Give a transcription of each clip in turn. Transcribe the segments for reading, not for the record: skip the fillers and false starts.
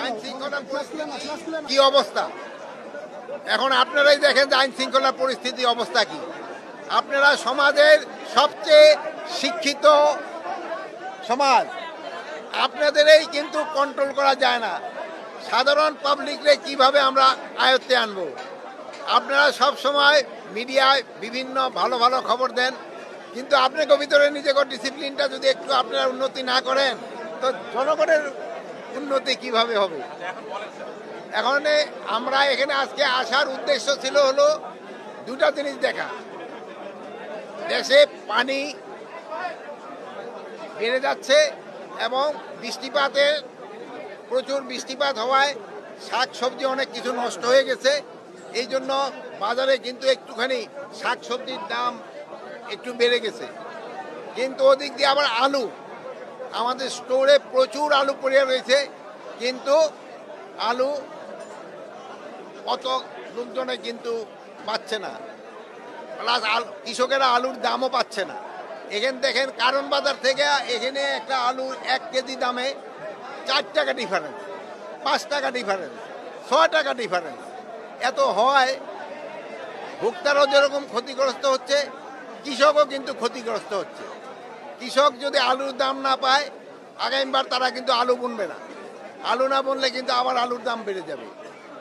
আইন শৃঙ্খলার কি অবস্থা এখন আপনারাই দেখেন যে আইন শৃঙ্খলার পরিস্থিতি অবস্থা কি। আপনারা সমাজের সবচেয়ে শিক্ষিত সমাজ, আপনাদেরই কিন্তু কন্ট্রোল করা যায় না। সাধারণ পাবলিকরে কিভাবে আমরা আয়ত্তে আনব? আপনারা সব সময় মিডিয়ায় বিভিন্ন ভালো ভালো খবর দেন, কিন্তু আপনাকে ভিতরে নিজেকে ডিসিপ্লিনটা যদি একটু আপনারা উন্নতি না করেন তো জনগণের উন্নতি কিভাবে হবে? এখন আমরা এখানে আজকে আসার উদ্দেশ্য ছিল হলো দুটা জিনিস দেখা। দেশে পানি বেড়ে যাচ্ছে এবং বৃষ্টিপাতের প্রচুর বৃষ্টিপাত হওয়ায় শাক সবজি অনেক কিছু নষ্ট হয়ে গেছে। এই জন্য বাজারে কিন্তু একটুখানি শাক সবজির দাম একটু বেড়ে গেছে। কিন্তু ওদিক দিয়ে আবার আলু, আমাদের স্টোরে প্রচুর আলু পড়ে রয়েছে, কিন্তু আলু অত লোকজনে কিন্তু পাচ্ছে না, প্লাস কৃষকেরা আলুর দামও পাচ্ছে না। এখানে দেখেন কারণ বাজার থেকে এখানে একটা আলু 1 কেজি দামে 4 টাকা ডিফারেন্স, 5 টাকা ডিফারেন্স, 6 টাকা ডিফারেন্স। এত হয়, ভোক্তারাও যেরকম ক্ষতিগ্রস্ত হচ্ছে, কৃষকও কিন্তু ক্ষতিগ্রস্ত হচ্ছে। কৃষক যদি আলুর দাম না পায়, আগামীবার তারা কিন্তু আলু বুনবে না। আলু না বুনলে কিন্তু আবার আলুর দাম বেড়ে যাবে।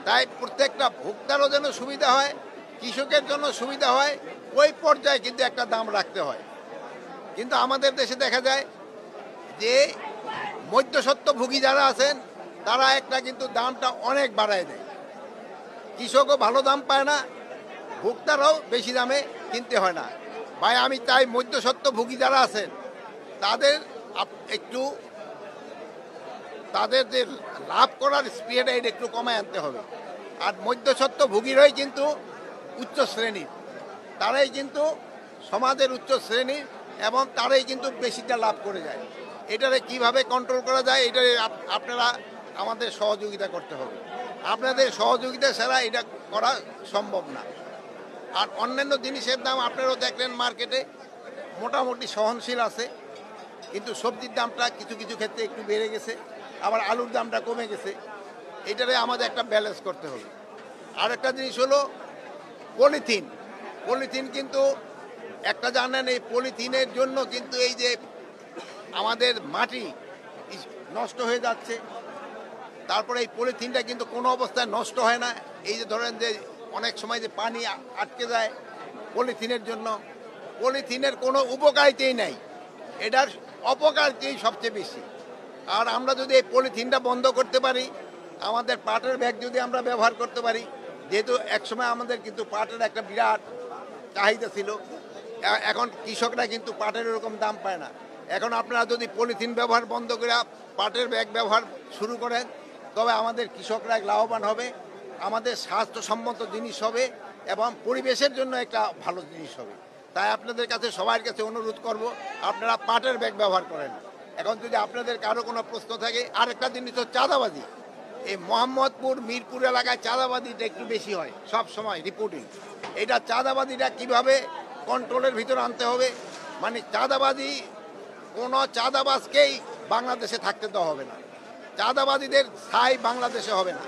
তাই প্রত্যেকটা ভোক্তারও যেন সুবিধা হয়, কৃষকের জন্য সুবিধা হয়, ওই পর্যায়ে কিন্তু একটা দাম রাখতে হয়। কিন্তু আমাদের দেশে দেখা যায় যে মধ্যস্বত্বভোগী যারা আছেন তারা একটা কিন্তু দামটা অনেক বাড়ায় দেয়। কৃষকও ভালো দাম পায় না, ভোক্তারাও বেশি দামে কিনতে হয় না। ভাই আমি চাই মধ্যস্বত্বভোগী যারা আছেন তাদের একটু তাদের যে লাভ করার স্পিডটা এটা একটু কমায় আনতে হবে। আর মধ্যস্বত্বভোগীরাই কিন্তু উচ্চ শ্রেণীর, তারাই কিন্তু সমাজের উচ্চ শ্রেণীর এবং তারাই কিন্তু বেশিটা লাভ করে যায়। এটারে কিভাবে কন্ট্রোল করা যায়, এটা আপনারা আমাদের সহযোগিতা করতে হবে। আপনাদের সহযোগিতা ছাড়া এটা করা সম্ভব না। আর অন্যান্য জিনিসের দাম আপনারাও দেখলেন মার্কেটে মোটামুটি সহনশীল আছে, কিন্তু সবজির দামটা কিছু কিছু ক্ষেত্রে একটু বেড়ে গেছে, আবার আলুর দামটা কমে গেছে। এটারে আমাদের একটা ব্যালেন্স করতে হবে। আর একটা জিনিস হলো পলিথিন। পলিথিন কিন্তু একটা জানেন, এই পলিথিনের জন্য কিন্তু এই যে আমাদের মাটি নষ্ট হয়ে যাচ্ছে। তারপরে এই পলিথিনটা কিন্তু কোনো অবস্থায় নষ্ট হয় না। এই যে ধরেন যে অনেক সময় যে পানি আটকে যায় পলিথিনের জন্য, পলিথিনের কোনো উপকারিতাই নাই, এটার অপকারিতাই সবচেয়ে বেশি। আর আমরা যদি এই পলিথিনটা বন্ধ করতে পারি, আমাদের পাটের ব্যাগ যদি আমরা ব্যবহার করতে পারি, যেহেতু একসময় আমাদের কিন্তু পাটের একটা বিরাট চাহিদা ছিল, এখন কৃষকরা কিন্তু পাটের এরকম দাম পায় না। এখন আপনারা যদি পলিথিন ব্যবহার বন্ধ করে পাটের ব্যাগ ব্যবহার শুরু করেন, তবে আমাদের কৃষকরা লাভবান হবে, আমাদের স্বাস্থ্যসম্মত জিনিস হবে এবং পরিবেশের জন্য একটা ভালো জিনিস হবে। তাই আপনাদের কাছে সবার কাছে অনুরোধ করব, আপনারা পাটের ব্যাগ ব্যবহার করেন। এখন যদি আপনাদের কারো কোনো প্রশ্ন থাকে, আরেকটা জিনিস তো চাঁদাবাজি। এই মোহাম্মদপুর মিরপুর এলাকায় চাঁদাবাজিটা একটু বেশি হয় সব সময় রিপোর্টিং। এটা চাঁদাবাজিটা কিভাবে কন্ট্রোলের ভিতরে আনতে হবে, মানে চাঁদাবাজি কোনো চাঁদাবাজকেই বাংলাদেশে থাকতে দেওয়া হবে না, চাঁদাবাজিদের স্থায়ী বাংলাদেশে হবে না।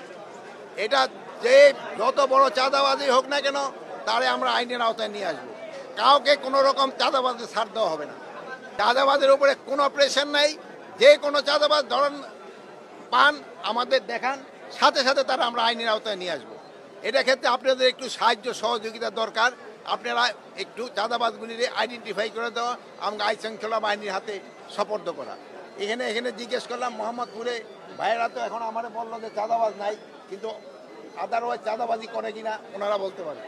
এটা যে যত বড় চাঁদাবাজি হোক না কেন, তারে আমরা আইনের আওতায় নিয়ে আসবো। কাউকে কোনো রকম চাঁদাবাজি ছাড় দেওয়া হবে না। চাঁদাবাজের উপরে কোনো প্রেশার নাই, যে কোনো চাঁদাবাজ ধরেন পান আমাদের দেখান, সাথে সাথে তারা আমরা আইনের আওতায় নিয়ে আসবো। এটা ক্ষেত্রে আপনাদের একটু সাহায্য সহযোগিতা দরকার। আপনারা একটু চাঁদাবাজগুলির আইডেন্টিফাই করে দেওয়া, আমরা আইন শৃঙ্খলা বাহিনীর হাতে সোপর্দ করা। এখানে জিজ্ঞেস করলাম মোহাম্মদপুরে, ভাইয়েরা তো এখন আমার বললো যে চাঁদাবাজ নাই, কিন্তু আদারওয়াইজ চাঁদাবাজি করে কিনা ওনারা বলতে পারে।